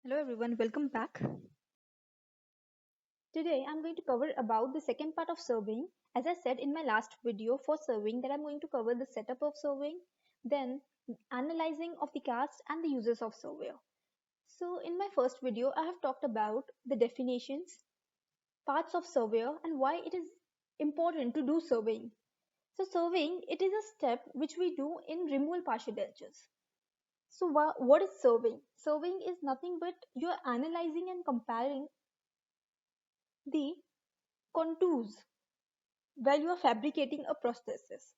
Hello everyone, welcome back. Today I'm going to cover about the second part of surveying. As I said in my last video for surveying that I'm going to cover the setup of surveying, then analyzing of the cast and the uses of surveyor. So in my first video I have talked about the definitions, parts of surveyor and why it is important to do surveying. So surveying, it is a step which we do in removal partial dentures. So what is surveying? Surveying is nothing but you're analyzing and comparing the contours while you are fabricating a prosthesis.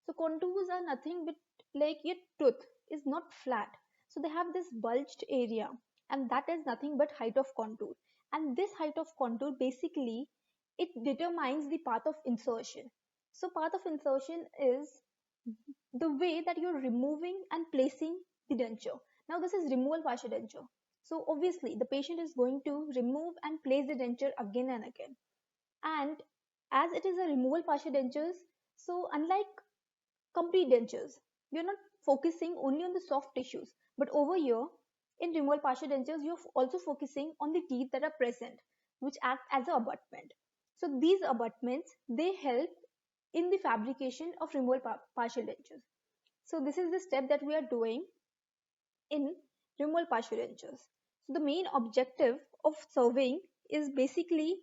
So contours are nothing but like your tooth is not flat. So they have this bulged area and that is nothing but height of contour. And this height of contour basically it determines the path of insertion. So path of insertion is the way that you're removing and placing the denture. Now this is removal partial denture. So obviously the patient is going to remove and place the denture again and again. And as it is a removal partial dentures, so unlike complete dentures, you're not focusing only on the soft tissues, but over here in removal partial dentures, you're also focusing on the teeth that are present, which act as an abutment. So these abutments, they help in the fabrication of removal partial dentures. So this is the step that we are doing in removal partial dentures. So the main objective of surveying is basically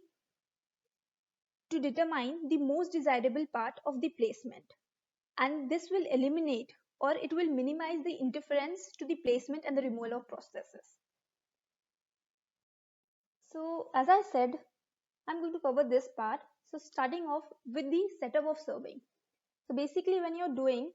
to determine the most desirable part of the placement, and this will eliminate or it will minimize the interference to the placement and the removal of prosthesis. So as I said, I'm going to cover this part. So starting off with the setup of surveying. So basically when you're doing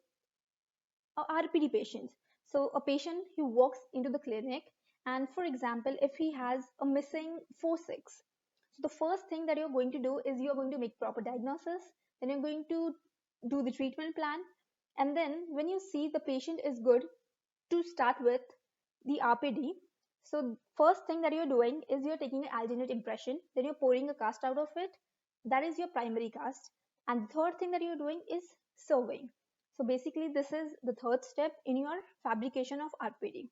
a RPD patients, so a patient who walks into the clinic and for example if he has a missing forceps, so the first thing that you're going to do is you're going to make proper diagnosis, then you're going to do the treatment plan, and then when you see the patient is good to start with the RPD, so first thing that you're doing is you're taking an alginate impression, then you're pouring a cast out of it. That is your primary cast. And the third thing that you're doing is surveying. So basically this is the third step in your fabrication of RPD.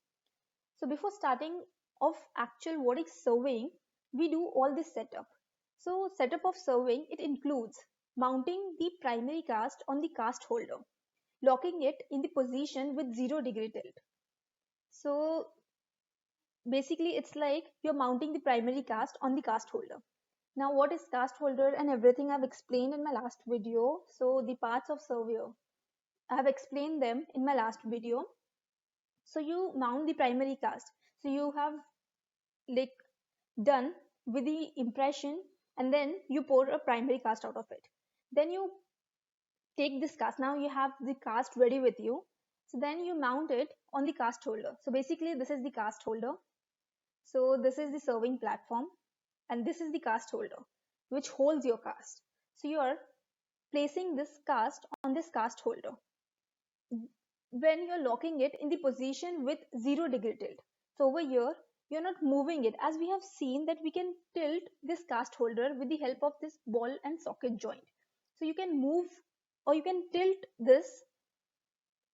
So before starting of actual what is surveying, we do all this setup. So setup of surveying, it includes mounting the primary cast on the cast holder, locking it in the position with 0 degree tilt. So basically it's like you're mounting the primary cast on the cast holder. Now what is cast holder and everything I've explained in my last video. So the parts of surveyor, I have explained them in my last video. So you mount the primary cast. So you have like done with the impression and then you pour a primary cast out of it. Then you take this cast. Now you have the cast ready with you. So then you mount it on the cast holder. So basically this is the cast holder. So this is the serving platform and this is the cast holder which holds your cast. So you are placing this cast on this cast holder when you're locking it in the position with 0 degree tilt. So over here you're not moving it, as we have seen that we can tilt this cast holder with the help of this ball and socket joint. So you can move or you can tilt this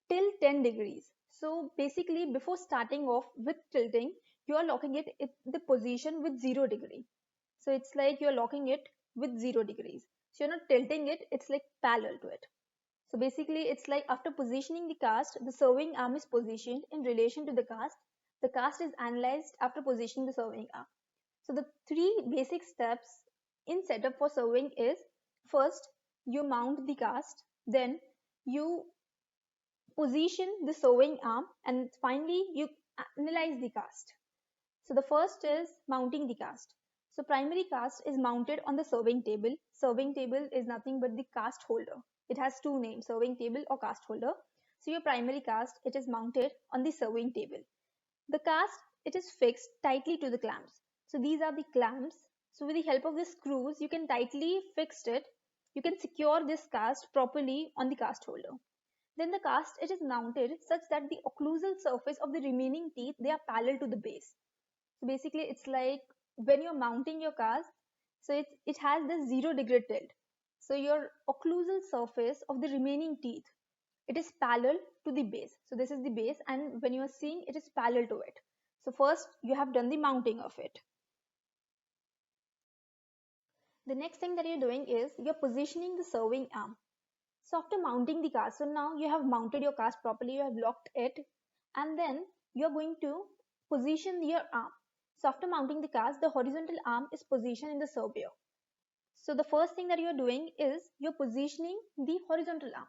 till 10 degrees. So basically before starting off with tilting, you are locking it in the position with 0 degree. So it's like you're locking it with 0 degrees. So you're not tilting it, it's like parallel to it. So basically it's like after positioning the cast, the serving arm is positioned in relation to the cast. The cast is analyzed after positioning the serving arm. So the three basic steps in setup for serving is first you mount the cast, then you position the sewing arm, and finally you analyze the cast. So the first is mounting the cast. So primary cast is mounted on the serving table. Serving table is nothing but the cast holder. It has two names, serving table or cast holder. So your primary cast, it is mounted on the serving table. The cast, it is fixed tightly to the clamps. So these are the clamps. So with the help of the screws, you can tightly fix it. You can secure this cast properly on the cast holder. Then the cast, it is mounted such that the occlusal surface of the remaining teeth, they are parallel to the base. So basically it's like when you're mounting your cast, so it has this 0 degree tilt. So your occlusal surface of the remaining teeth, it is parallel to the base. So this is the base and when you are seeing it is parallel to it. So first you have done the mounting of it. The next thing that you're doing is you're positioning the surveying arm. So after mounting the cast, so now you have mounted your cast properly, you have locked it, and then you're going to position your arm. So after mounting the cast, the horizontal arm is positioned in the Surveyor. So the first thing that you're doing is you're positioning the horizontal arm.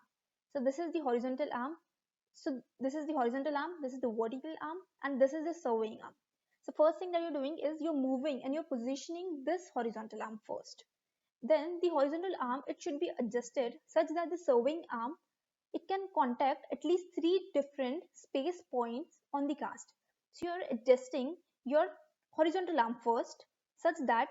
So this is the horizontal arm. So this is the horizontal arm, this is the vertical arm, and this is the surveying arm. So first thing that you're doing is you're moving and you're positioning this horizontal arm first. Then the horizontal arm, it should be adjusted such that the surveying arm, it can contact at least 3 different space points on the cast. So you're adjusting your horizontal arm first such that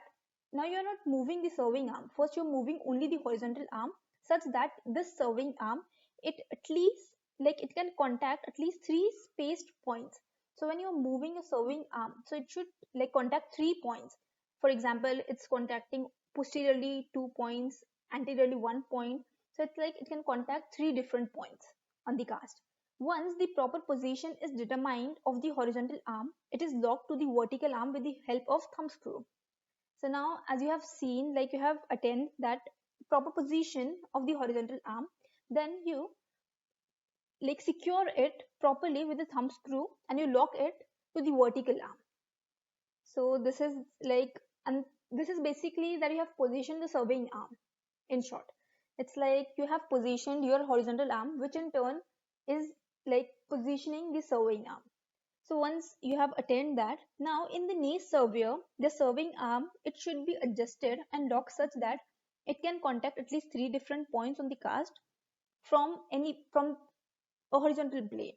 now you're not moving the surveying arm. First you're moving only the horizontal arm such that this surveying arm, it at least it can contact at least 3 spaced points. So when you're moving a surveying arm, so it should contact 3 points. For example, it's contacting posteriorly 2 points, anteriorly 1 point. So it's it can contact 3 different points on the cast. Once the proper position is determined of the horizontal arm, it is locked to the vertical arm with the help of thumb screw. So now as you have seen, you have attained that proper position of the horizontal arm, then you secure it properly with the thumb screw and you lock it to the vertical arm. So this is and this is basically that you have positioned the surveying arm. In short, it's you have positioned your horizontal arm, which in turn is positioning the surveying arm. So once you have attained that, now in the knee surveyor, the surveying arm, it should be adjusted and locked such that it can contact at least 3 different points on the cast from a horizontal plane.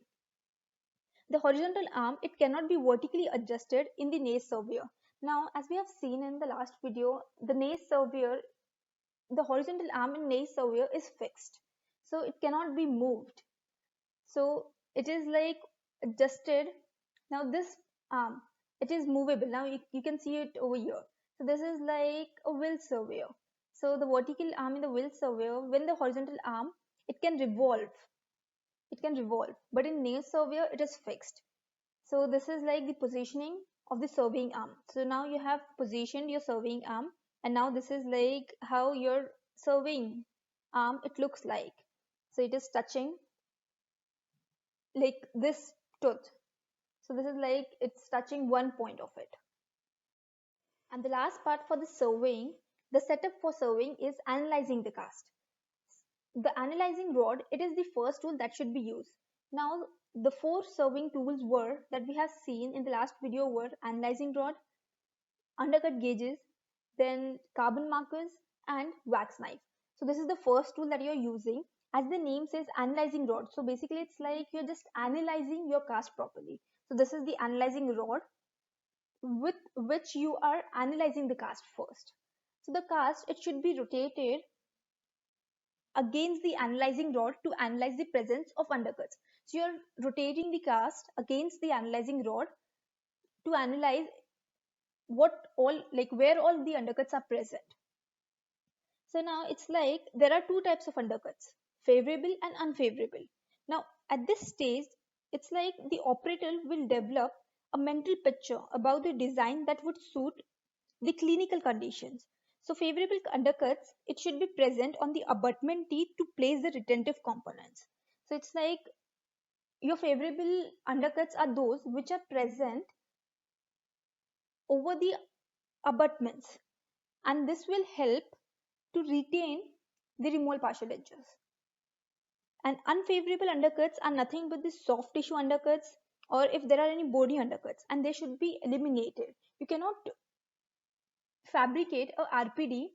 The horizontal arm, it cannot be vertically adjusted in the nail surveyor. Now, as we have seen in the last video, the nail surveyor, the horizontal arm in nail surveyor is fixed. So it cannot be moved. So it is adjusted. Now this arm, it is movable. Now you can see it over here. So this is like a wheel surveyor. So the vertical arm in the wheel surveyor, when the horizontal arm, it can revolve. It can revolve, but in nail surveyor, it is fixed. So this is the positioning of the surveying arm. So now you have positioned your surveying arm, and now this is how your surveying arm it looks like. So it is touching this tooth. So this is it's touching one point of it. And the last part for the surveying, the setup for surveying is analyzing the cast. The analyzing rod, it is the first tool that should be used. Now the 4 surveying tools were that we have seen in the last video were analyzing rod, undercut gauges, then carbon markers and wax knife. So this is the first tool that you're using. As the name says, analyzing rod. So basically it's you're just analyzing your cast properly. So this is the analyzing rod with which you are analyzing the cast first. So the cast, it should be rotated against the analyzing rod to analyze the presence of undercuts. So you're rotating the cast against the analyzing rod to analyze what all where all the undercuts are present. So now it's there are 2 types of undercuts, favorable and unfavorable. Now at this stage, it's the operator will develop a mental picture about the design that would suit the clinical conditions. So favorable undercuts, it should be present on the abutment teeth to place the retentive components. So it's your favorable undercuts are those which are present over the abutments, and this will help to retain the removal partial edges. And unfavorable undercuts are nothing but the soft tissue undercuts, or if there are any bony undercuts, and they should be eliminated. You cannot fabricate a RPD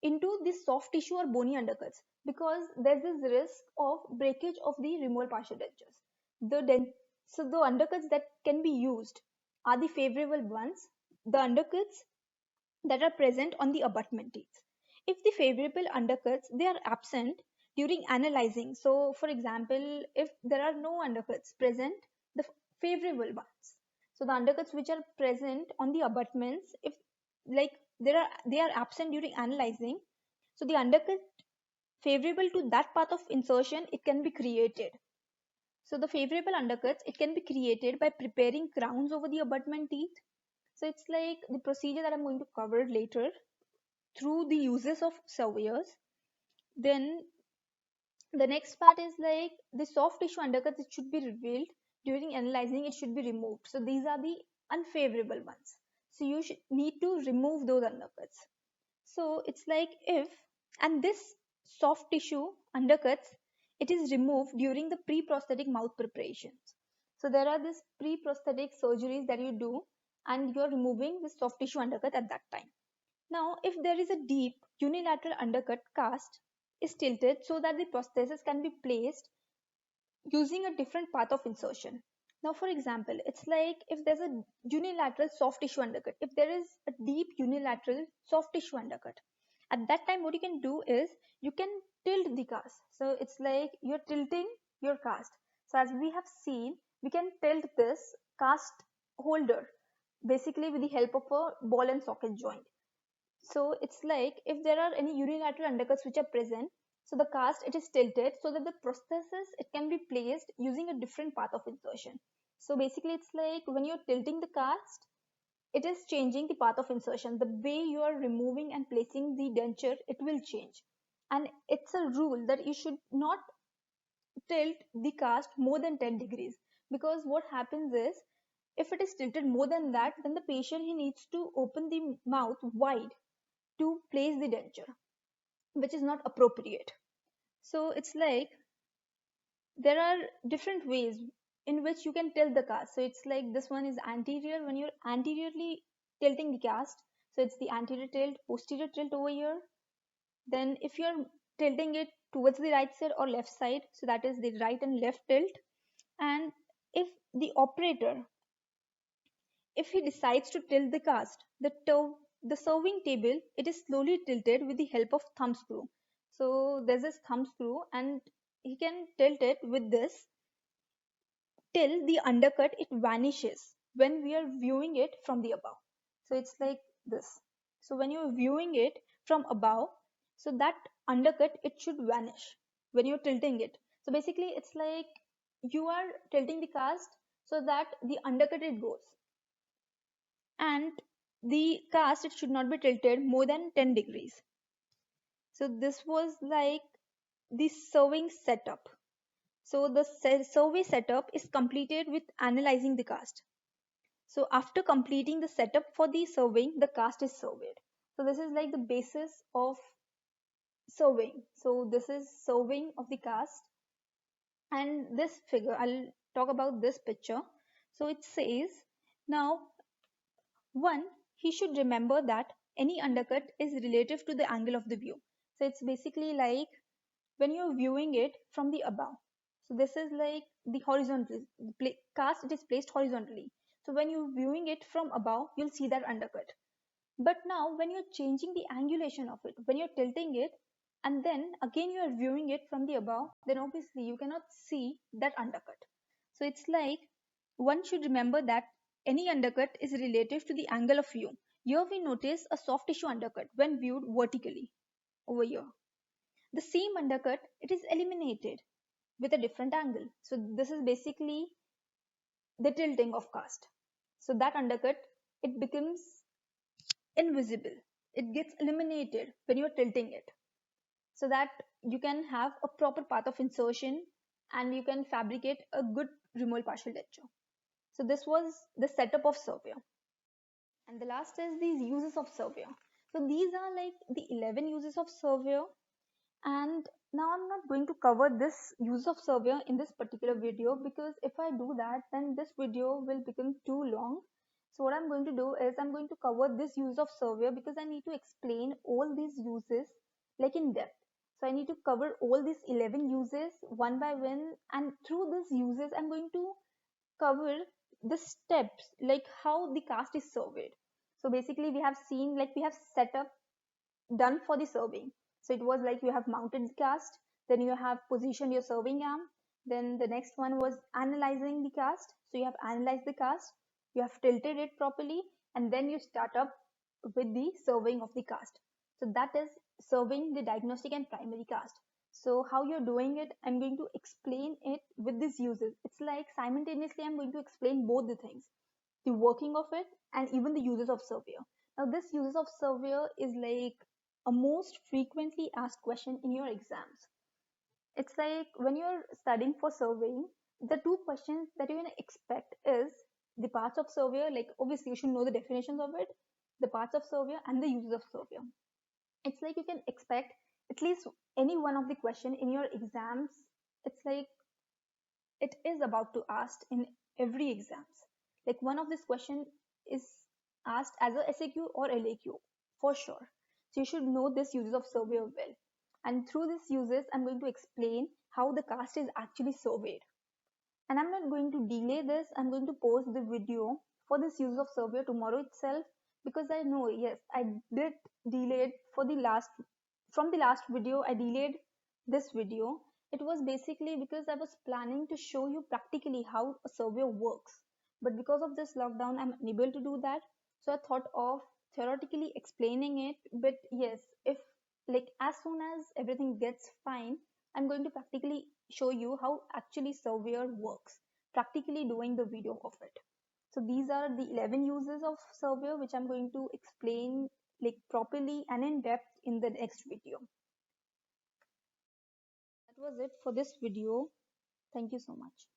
into this soft tissue or bony undercuts because there's this risk of breakage of the removal partial edges. So the undercuts that can be used are the favorable ones, the undercuts that are present on the abutment teeth. If the favorable undercuts, they are absent during analyzing, so for example, if there are no undercuts present, the favorable ones, so the undercuts which are present on the abutments, if they are absent during analyzing, so the undercut favorable to that path of insertion, it can be created. So the favorable undercuts, it can be created by preparing crowns over the abutment teeth. So it's like the procedure that I'm going to cover later through the uses of surveyors. Then the next part is like the soft tissue undercuts, it should be revealed during analyzing, it should be removed. So these are the unfavorable ones. So you should need to remove those undercuts. So it's like if, and this soft tissue undercuts, it is removed during the pre-prosthetic mouth preparations. So there are these pre-prosthetic surgeries that you do and you're removing the soft tissue undercut at that time. Now, if there is a deep unilateral undercut, cast is tilted so that the prosthesis can be placed using a different path of insertion. Now, for example, it's like if there's a unilateral soft tissue undercut, if there is a deep unilateral soft tissue undercut, at that time, what you can do is you can tilt the cast. So it's like you're tilting your cast. So as we have seen, we can tilt this cast holder basically with the help of a ball and socket joint. So it's like if there are any unilateral undercuts which are present, so the cast, it is tilted so that the prosthesis, it can be placed using a different path of insertion. So basically it's like when you're tilting the cast, it is changing the path of insertion. The way you are removing and placing the denture, it will change. And it's a rule that you should not tilt the cast more than 10 degrees, because what happens is if it is tilted more than that, then the patient, he needs to open the mouth wide to place the denture, which is not appropriate. So it's like there are different ways in which you can tilt the cast. So it's like this one is anterior, when you're anteriorly tilting the cast. So it's the anterior tilt, posterior tilt over here. Then if you're tilting it towards the right side or left side, so that is the right and left tilt. And if the operator, if he decides to tilt the cast, the serving table, it is slowly tilted with the help of thumb screw. So there's this thumb screw and he can tilt it with this till the undercut, it vanishes when we are viewing it from the above. So it's like this. So when you're viewing it from above, so that undercut, it should vanish when you're tilting it. So basically it's like you are tilting the cast so that the undercut, it goes, and the cast, it should not be tilted more than 10 degrees. So this was like the serving setup. So the survey setup is completed with analyzing the cast. So after completing the setup for the surveying, the cast is surveyed. So this is like the basis of surveying. So this is surveying of the cast. And this figure, I'll talk about this picture. So it says, now one, he should remember that any undercut is relative to the angle of the view. So it's basically like when you're viewing it from the above. So this is like the horizontal cast, it is placed horizontally. So when you're viewing it from above, you'll see that undercut. But now when you're changing the angulation of it, when you're tilting it, and then again you are viewing it from the above, then obviously you cannot see that undercut. So it's like one should remember that any undercut is relative to the angle of view. Here we notice a soft tissue undercut when viewed vertically over here. The same undercut, it is eliminated with a different angle. So this is basically the tilting of cast. So that undercut, it becomes invisible. It gets eliminated when you're tilting it, so that you can have a proper path of insertion and you can fabricate a good removal partial denture. So this was the setup of Surveyor. And the last is these uses of Surveyor. So these are like the 11 uses of Surveyor. And now I'm not going to cover this use of Surveyor in this particular video, because if I do that, then this video will become too long. So what I'm going to do is I'm going to cover this use of Surveyor because I need to explain all these uses like in depth. So I need to cover all these 11 uses one by one, and through these uses I'm going to cover the steps like how the cast is surveyed. So basically we have seen, like we have set up done for the surveying. So it was like you have mounted the cast, then you have positioned your surveying arm, then the next one was analyzing the cast. So you have analyzed the cast, you have tilted it properly, and then you start up with the surveying of the cast. So that is surveying the diagnostic and primary cast. So how you're doing it, I'm going to explain it with these uses. It's like simultaneously I'm going to explain both the things, the working of it and even the uses of Surveyor. Now this uses of Surveyor is like a most frequently asked question in your exams. It's like when you're studying for surveying, the two questions that you're going to expect is the parts of Surveyor, like obviously you should know the definitions of it, the parts of Surveyor and the uses of Surveyor. It's like you can expect at least any one of the question in your exams. It's like it is about to asked in every exams. Like one of this question is asked as a SAQ or LAQ for sure. So you should know this uses of Surveyor well. And through these uses, I'm going to explain how the cast is actually surveyed. And I'm not going to delay this. I'm going to post the video for this use of Surveyor tomorrow itself, because I know, yes, I did delay it for the last, from the last video, I delayed this video. It was basically because I was planning to show you practically how a Surveyor works. But because of this lockdown, I'm unable to do that. So I thought of theoretically explaining it. But yes, if like as soon as everything gets fine, I'm going to practically show you how actually Surveyor works, practically doing the video of it. So these are the 11 uses of Surveyor, which I'm going to explain like properly and in depth in the next video. That was it for this video. Thank you so much.